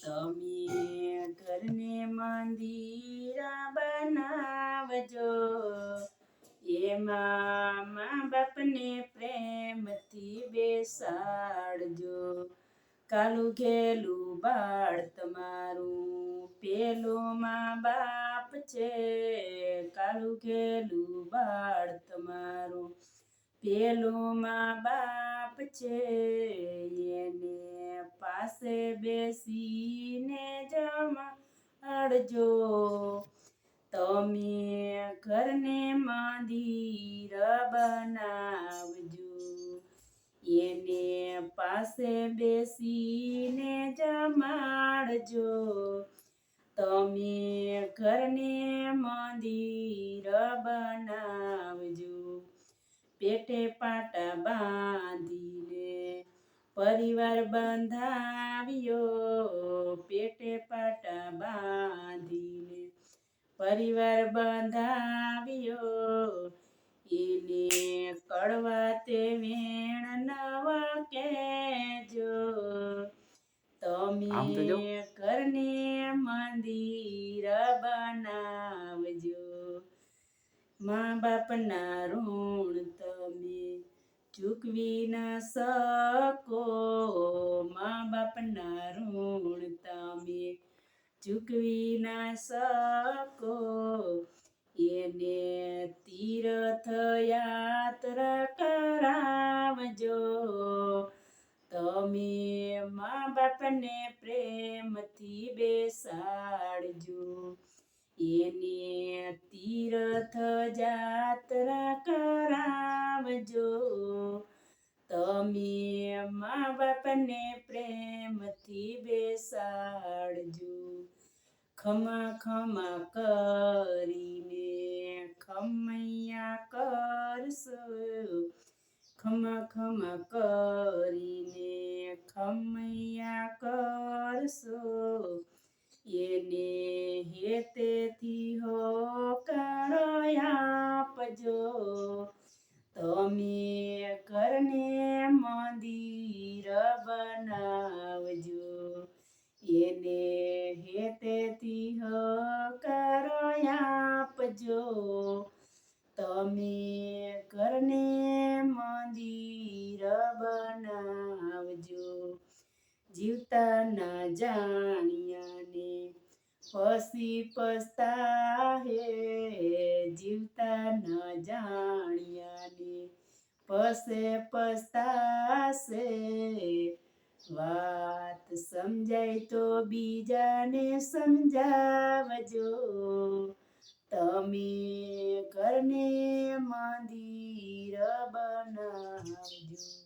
તમે ઘરને મંદિર બનાવજો, એમાં મા બાપને પ્રેમથી બેસાડજો. કાલું ઘેલું બાળ તમારું પેલું મા બાપ છે, કાલું ઘેલું બાળ તમારું પેલું મા બાપ છે. એને પાસે બેસીને જમાડજો, તમે ઘરને મંદિર બનાવજો. એને પાસે બેસીને જમાડજો, તમે ઘરને મંદિર બનાવજો. પેટે પાટા બાંધીને પરિવાર બંધાવ્યો, પેટે પાટા બાંધીને પરિવાર બંધાવ્યો. એને કડવા તે વેણ નવા કહેજો, તમે ઘરને મંદિર બનાવજો. મા બાપના ઋણ તમે ચૂકવી ન શકો, મા બાપના ઋણ તમે ચૂકવી ન શકો. એને તીર્થ યાત્રા કરાવજો, તમે મા બાપને પ્રેમથી બેસાડજો. એને તીર્થ યાત્રા કરાવજો, તમે મા બાપને પ્રેમથી બેસાડજો. ખમા ખમા કરીને ખમૈયા કરશો, ખમા ખમા કરીને ખમૈયા કરશો. એને હેતેથી હોકારો આપજો, તમે ઘરને મંદિર બનાવજો. એને હેતેથી હોકારો આપજો, તમે ઘરને મંદિર બનાવજો. જીવતા ના જાણ્યાને પછી પસ્તાહે, જીવતા ન જાણ્યાને પછી પસ્તાશે. વાત સમજાય તો બીજાને સમજાવજો, તમે ઘરને મંદિર બનાવજો.